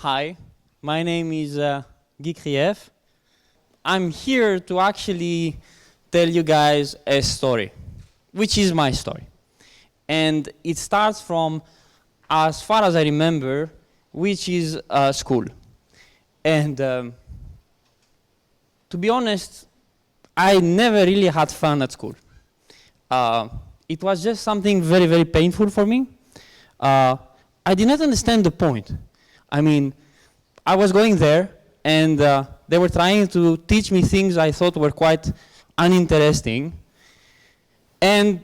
Hi, my name is Krief. I'm here to actually tell you guys a story, which is my story. And it starts from, as far as I remember, which is school. And to be honest, I never really had fun at school. It was just something very, very painful for me. I did not understand the point. I mean, I was going there, and they were trying to teach me things I thought were quite uninteresting. And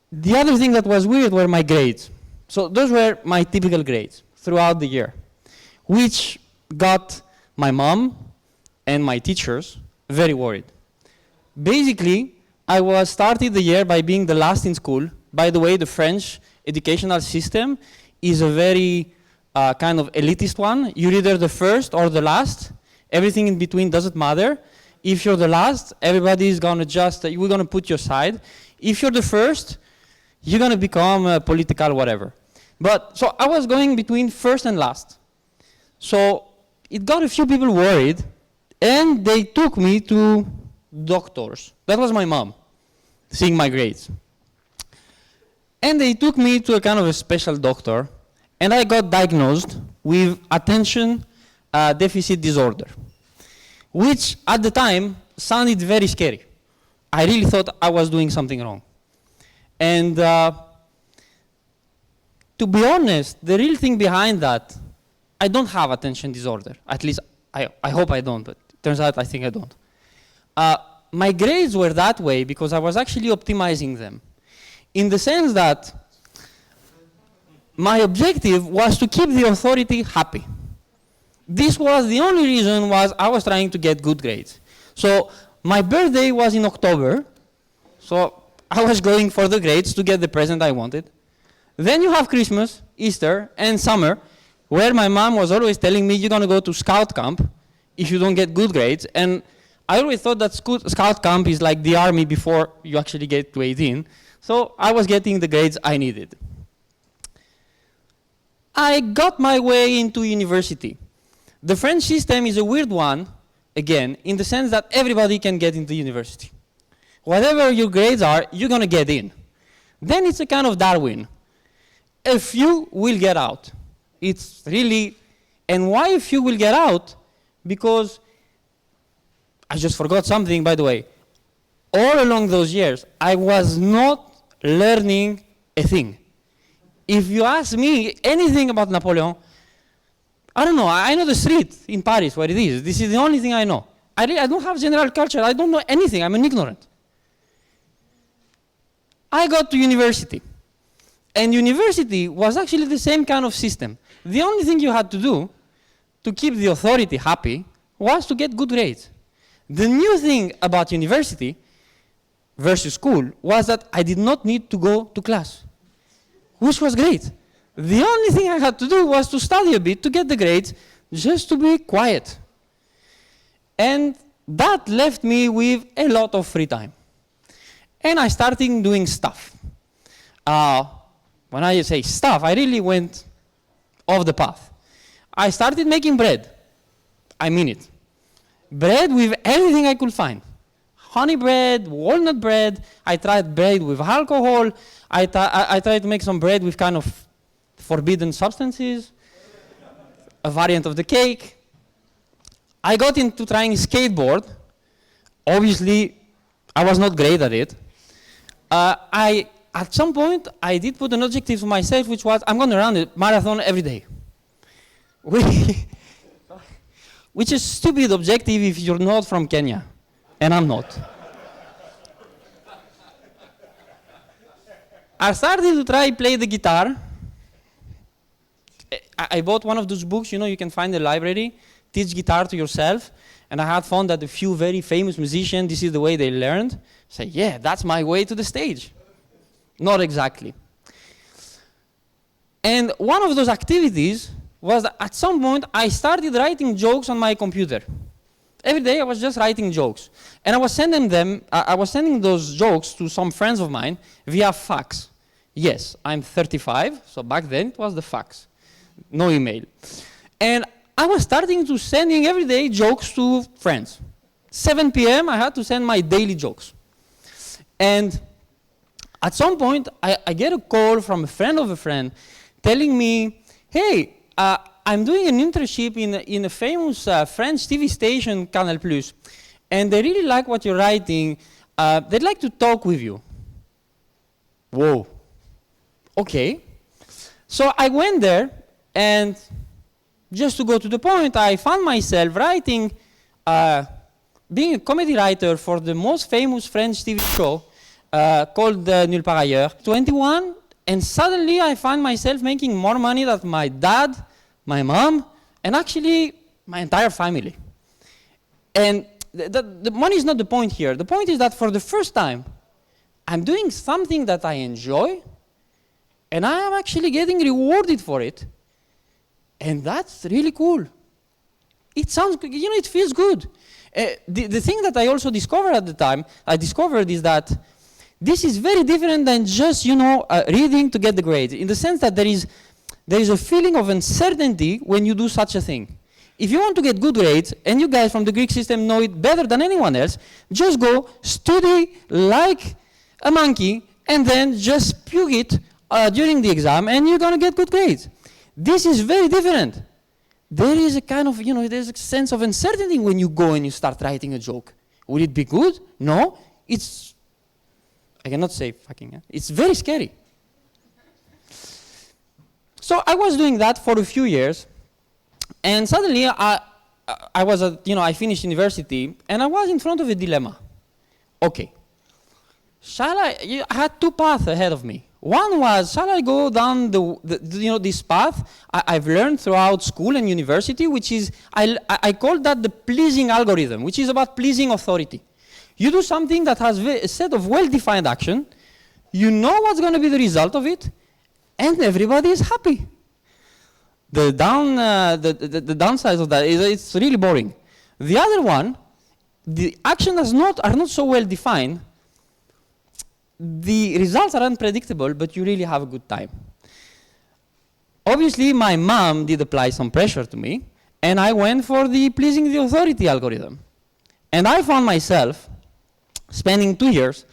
the other thing that was weird were my grades. So those were my typical grades throughout the year, which got my mom and my teachers very worried. Basically, I was started the year by being the last in school. By the way, the French educational system is a very kind of elitist one. You're either the first or the last. Everything in between doesn't matter. If you're the last, everybody is gonna we're gonna put you aside. If you're the first, you're gonna become a political whatever. So I was going between first and last. So it got a few people worried, and they took me to doctors. That was my mom, seeing my grades. And they took me to a kind of a special doctor, and I got diagnosed with attention deficit disorder, which at the time sounded very scary. I really thought I was doing something wrong. And to be honest, the real thing behind that, I don't have attention disorder. At least I hope I don't, but it turns out I think I don't. My grades were that way because I was actually optimizing them, in the sense that my objective was to keep the authority happy. This was the only reason was I was trying to get good grades. So my birthday was in October, so I was going for the grades to get the present I wanted. Then you have Christmas, Easter, and summer, where my mom was always telling me, you're gonna go to scout camp if you don't get good grades. And I always thought that scout camp is like the army before you actually get to 18. So I was getting the grades I needed. I got my way into university. The French system is a weird one, again, in the sense that everybody can get into university. Whatever your grades are, you're gonna get in. Then it's a kind of Darwin. A few will get out. It's really, and why a few will get out? Because, I just forgot something, by the way. All along those years, I was not learning a thing. If you ask me anything about Napoleon, I don't know, I know the street in Paris where it is. This is the only thing I know. I don't have general culture, I don't know anything, I'm an ignorant. I got to university. And university was actually the same kind of system. The only thing you had to do to keep the authority happy was to get good grades. The new thing about university versus school was that I did not need to go to class, which was great. The only thing I had to do was to study a bit to get the grades, just to be quiet. And that left me with a lot of free time. And I started doing stuff. When I say stuff, I really went off the path. I started making bread. I mean it. Bread with everything I could find. Honey bread, walnut bread. I tried bread with alcohol. I tried to make some bread with kind of forbidden substances, a variant of the cake. I got into trying skateboard. Obviously, I was not great at it. At some point, I did put an objective for myself, which was, I'm going to run a marathon every day. Which is a stupid objective if you're not from Kenya, and I'm not. I started to try play the guitar. I bought one of those books, you know, you can find in the library, Teach Guitar to Yourself, and I had found that a few very famous musicians, this is the way they learned. Say, yeah, that's my way to the stage. Not exactly. And one of those activities was that at some point I started writing jokes on my computer. Every day I was just writing jokes. And I was sending those jokes to some friends of mine via fax. Yes, I'm 35, so back then it was the fax. no email. And I was starting to sending everyday jokes to friends. 7 p.m. I had to send my daily jokes. And at some point, I get a call from a friend of a friend telling me, hey, I'm doing an internship in a famous French TV station, Canal+, and they really like what you're writing. They'd like to talk with you. Whoa. Okay. So I went there, and just to go to the point, I found myself writing, being a comedy writer for the most famous French TV show called Nulle Part Ailleurs. 21, and suddenly I find myself making more money than my dad, my mom, and actually my entire family. And the money is not the point here. The point is that for the first time, I'm doing something that I enjoy, and I am actually getting rewarded for it. And that's really cool. It sounds, it feels good. The thing that I also discovered at the time, is that this is very different than just, reading to get the grades, in the sense that there is a feeling of uncertainty when you do such a thing. If you want to get good grades, and you guys from the Greek system know it better than anyone else, just go study like a monkey, and then just puke it during the exam, and you're going to get good grades. This is very different. There is a kind of, there's a sense of uncertainty when you go and you start writing a joke. Will it be good? No. I cannot say fucking, it's very scary. So I was doing that for a few years, and suddenly I finished university, and I was in front of a dilemma. Okay, I had two paths ahead of me. One was, shall I go down this path I've learned throughout school and university, which is, I call that the pleasing algorithm, which is about pleasing authority. You do something that has a set of well-defined action, you know what's going to be the result of it, and everybody is happy. The downside of that is it's really boring. The other one, the actions are not so well defined. The results are unpredictable, but you really have a good time. Obviously, my mom did apply some pressure to me, and I went for the pleasing the authority algorithm. And I found myself spending 2 years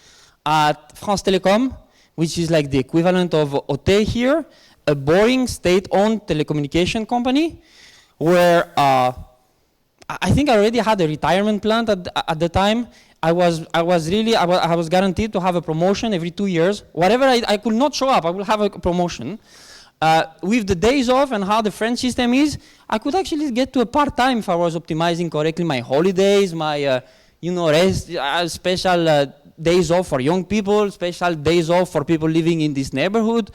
at France Telecom, which is like the equivalent of OTE here, a boring state-owned telecommunication company, where I think I already had a retirement plan at the time. I was guaranteed to have a promotion every 2 years. Whatever I could not show up, I will have a promotion. With the days off and how the French system is, I could actually get to a part-time if I was optimizing correctly my holidays, my rest, special days off for young people, special days off for people living in this neighborhood.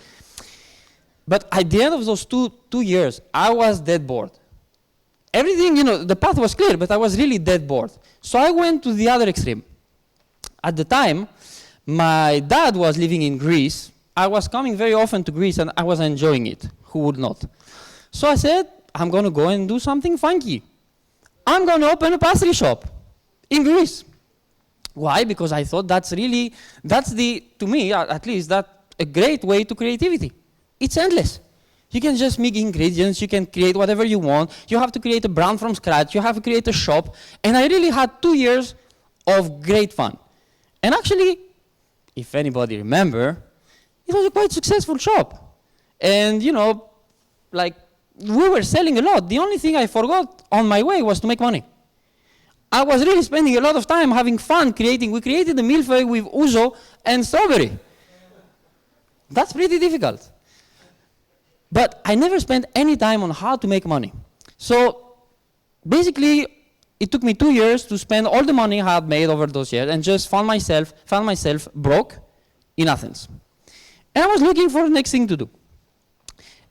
But at the end of those two years, I was dead bored. Everything, the path was clear, but I was really dead bored. So I went to the other extreme. At the time, my dad was living in Greece. I was coming very often to Greece, and I was enjoying it. Who would not? So I said, I'm going to go and do something funky. I'm going to open a pastry shop in Greece. Why? Because I thought to me, at least, that's a great way to creativity. It's endless. You can just make ingredients, you can create whatever you want, you have to create a brand from scratch, you have to create a shop, and I really had 2 years of great fun. And actually, if anybody remember, it was a quite successful shop. And we were selling a lot. The only thing I forgot on my way was to make money. I was really spending a lot of time having fun creating. We created a millefeuille with ouzo and strawberry. That's pretty difficult. But I never spent any time on how to make money. So basically, it took me 2 years to spend all the money I had made over those years, and just found myself broke in Athens. And I was looking for the next thing to do.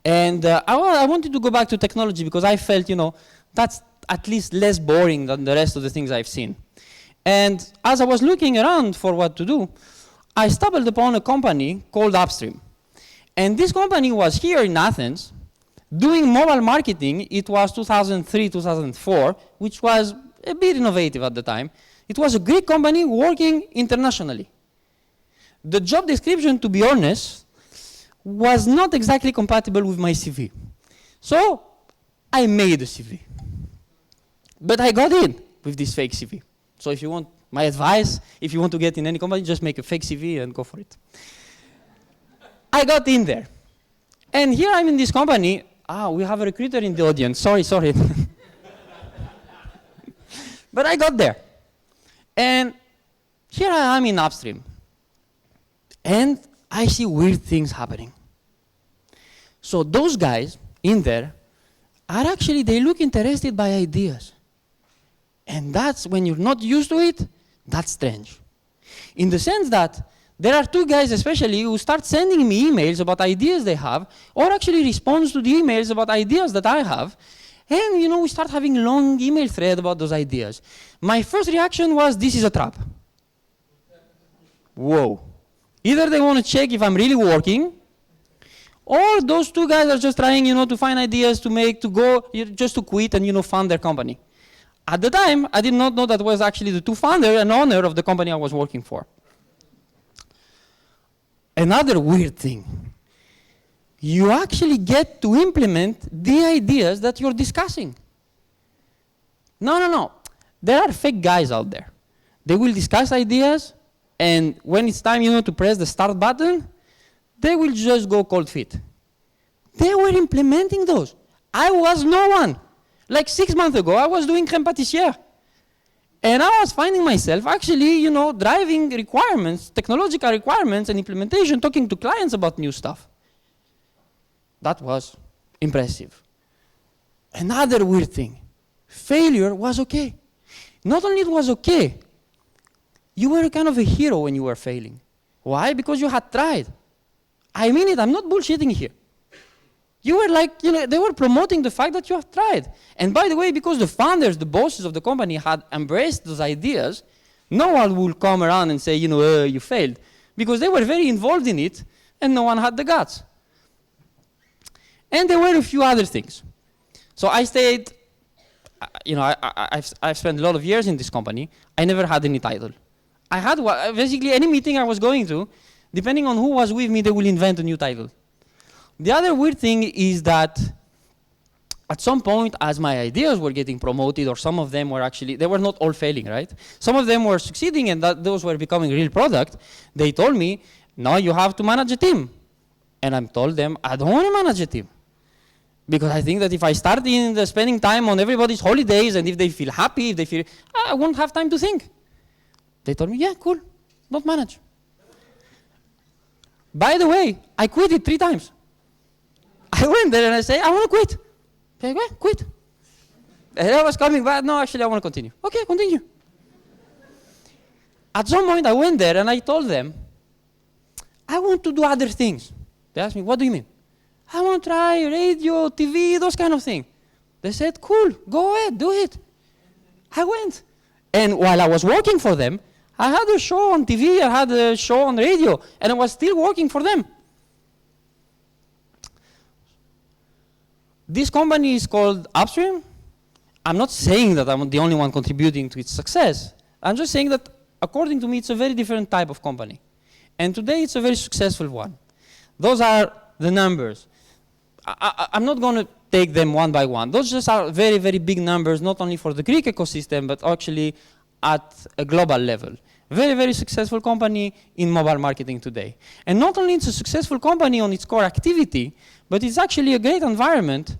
And I wanted to go back to technology because I felt, that's at least less boring than the rest of the things I've seen. And as I was looking around for what to do, I stumbled upon a company called Upstream. And this company was here in Athens doing mobile marketing. It was 2003, 2004, which was a bit innovative at the time. It was a Greek company working internationally. The job description, to be honest, was not exactly compatible with my CV. So I made a CV. But I got in with this fake CV. So if you want my advice, if you want to get in any company, just make a fake CV and go for it. I got in there. And here I'm in this company. We have a recruiter in the audience. Sorry. But I got there. And here I am in upstream. And I see weird things happening. So those guys in there are actually, they look interested by ideas. And that's, when you're not used to it, that's strange. In the sense that there are two guys especially who start sending me emails about ideas they have, or actually responds to the emails about ideas that I have. And we start having long email thread about those ideas. My first reaction was, this is a trap. Whoa. Either they want to check if I'm really working, or those two guys are just trying, to find ideas to make, to go, just to quit and, fund their company. At the time, I did not know that was actually the two founders and owner of the company I was working for. Another weird thing. You actually get to implement the ideas that you're discussing. No. There are fake guys out there. They will discuss ideas, and when it's time, to press the start button, they will just go cold feet. They were implementing those. I was no one. Like 6 months ago, I was doing crème pâtissière. And I was finding myself actually, driving requirements, technological requirements and implementation, talking to clients about new stuff. That was impressive. Another weird thing. Failure was okay. Not only it was okay, you were kind of a hero when you were failing. Why? Because you had tried. I mean it, I'm not bullshitting here. You were like, they were promoting the fact that you have tried. And by the way, because the founders, the bosses of the company had embraced those ideas, no one will come around and say, you failed. Because they were very involved in it, and no one had the guts. And there were a few other things. So I stayed, I've spent a lot of years in this company. I never had any title. I had, basically any meeting I was going to, depending on who was with me, they will invent a new title. The other weird thing is that at some point, as my ideas were getting promoted, or some of them were actually, they were not all failing, right? Some of them were succeeding, and those were becoming real product. They told me, now you have to manage a team. And I told them, I don't want to manage a team. Because I think that if I start spending time on everybody's holidays, and if they feel happy, if they feel, I won't have time to think. They told me, yeah, cool, don't manage. By the way, I quit it 3 times. I went there and I say, I want to quit. Okay, quit. And I was coming back, no, actually I want to continue. Okay, continue. At some point I went there and I told them, I want to do other things. They asked me, what do you mean? I want to try radio, TV, those kind of things. They said, cool, go ahead, do it. I went. And while I was working for them, I had a show on TV, I had a show on radio, and I was still working for them. This company is called Upstream. I'm not saying that I'm the only one contributing to its success. I'm just saying that, according to me, it's a very different type of company. And today, it's a very successful one. Those are the numbers. I'm not going to take them one by one. Those just are very, very big numbers, not only for the Greek ecosystem, but actually at a global level. Very, very successful company in mobile marketing today. And not only it's a successful company on its core activity, but it's actually a great environment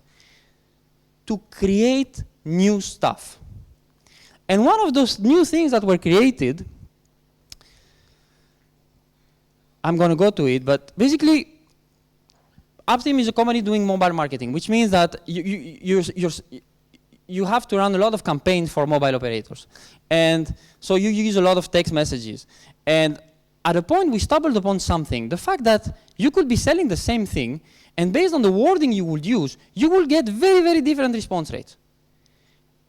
to create new stuff. And one of those new things that were created, I'm going to go to it, but basically, Upstream is a company doing mobile marketing, which means that you have to run a lot of campaigns for mobile operators. And so you use a lot of text messages. And at a point, we stumbled upon something, the fact that you could be selling the same thing, and based on the wording you would use, you will get very, very different response rates.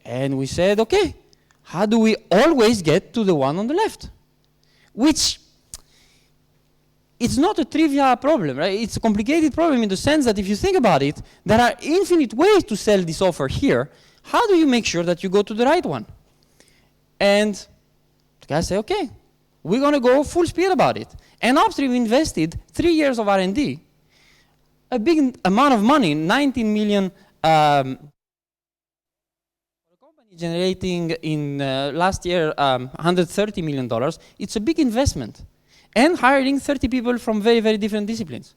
And we said, okay, how do we always get to the one on the left? Which, it's not a trivial problem, right? It's a complicated problem in the sense that if you think about it, there are infinite ways to sell this offer here. How do you make sure that you go to the right one? And the guy said, okay, we're going to go full speed about it. And Upstream invested 3 years of R&D, a big amount of money, $19 million For a company generating in last year $130 million, it's a big investment. And hiring 30 people from very, very different disciplines.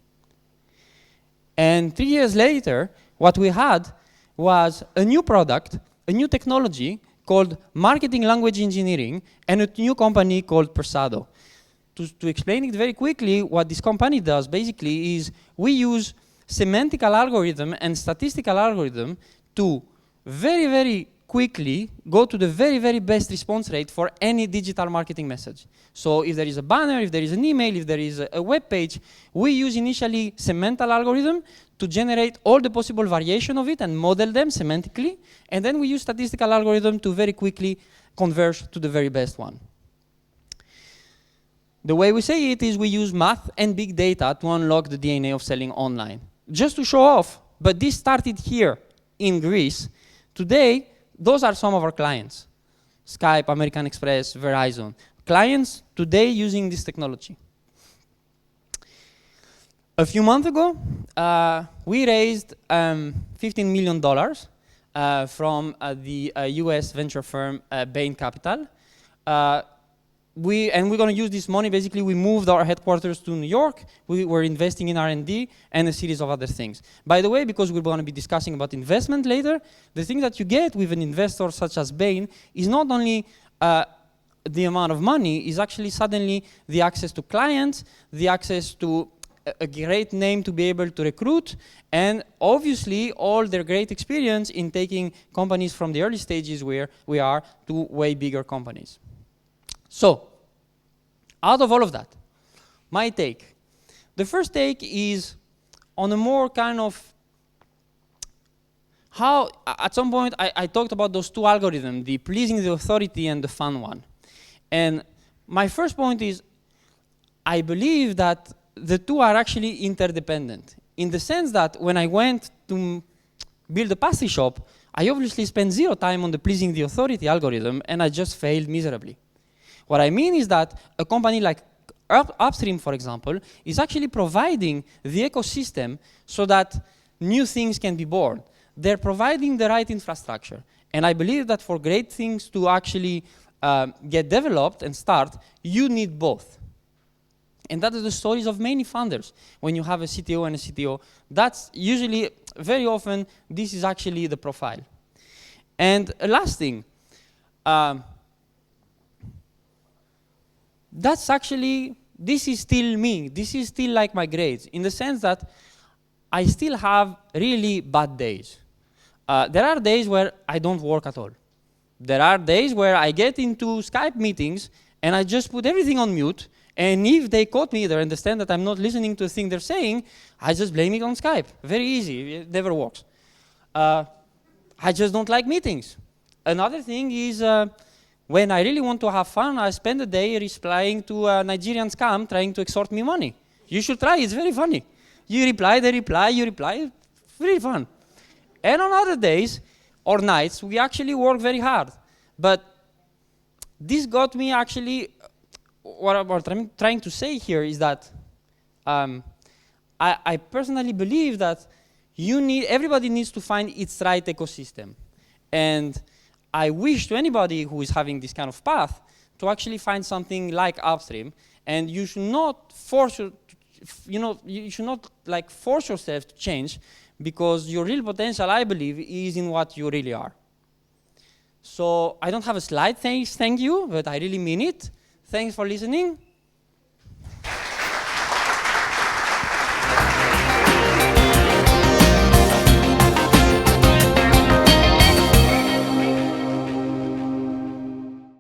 And 3 years later, what we had was a new product, a new technology called marketing language engineering, and a new company called Persado. To explain it very quickly, what this company does basically is we use semantical algorithm and statistical algorithm to very, very quickly go to the very, very best response rate for any digital marketing message. So if there is a banner, if there is an email, if there is a web page, we use initially semantical algorithm to generate all the possible variation of it and model them semantically, and then we use statistical algorithm to very quickly converge to the very best one. The way we say it is we use math and big data to unlock the DNA of selling online. Just to show off, but this started here in Greece. Today, those are some of our clients. Skype, American Express, Verizon. Clients today using this technology. A few months ago, we raised $15 million from the US venture firm Bain Capital. We're going to use this money. Basically, we moved our headquarters to New York. We were investing in R&D and a series of other things. By the way, because we're going to be discussing about investment later, the thing that you get with an investor such as Bain is not only the amount of money, is actually suddenly the access to clients, the access to a great name to be able to recruit, and obviously all their great experience in taking companies from the early stages where we are to way bigger companies. So, out of all of that, my take. The first take is on a more kind of how, at some point, I talked about those two algorithms, the pleasing the authority and the fun one. And my first point is, I believe that the two are actually interdependent, in the sense that when I went to build a pastry shop, I obviously spent zero time on the pleasing the authority algorithm, and I just failed miserably. What I mean is that a company like Upstream, for example, is actually providing the ecosystem so that new things can be born. They're providing the right infrastructure. And I believe that for great things to actually get developed and start, you need both. And that is the stories of many founders. When you have a CTO and a CTO, that's usually, very often, this is actually the profile. And last thing, that's actually, this is still me. This is still like my grades, in the sense that I still have really bad days. There are days where I don't work at all. There are days where I get into Skype meetings and I just put everything on mute, and if they caught me, they understand that I'm not listening to the thing they're saying, I just blame it on Skype. Very easy, it never works. I just don't like meetings. Another thing is, when I really want to have fun, I spend a day replying to a Nigerian scam trying to extort me money. You should try, it's very funny. You reply, they reply, you reply, really fun. And on other days or nights, we actually work very hard. But this got me actually, what I'm trying to say here is that I personally believe that everybody needs to find its right ecosystem. And I wish to anybody who is having this kind of path to actually find something like Upstream, and you should not force force yourself to change, because your real potential, I believe, is in what you really are. So I don't have a slide, thank you, but I really mean it. Thanks for listening.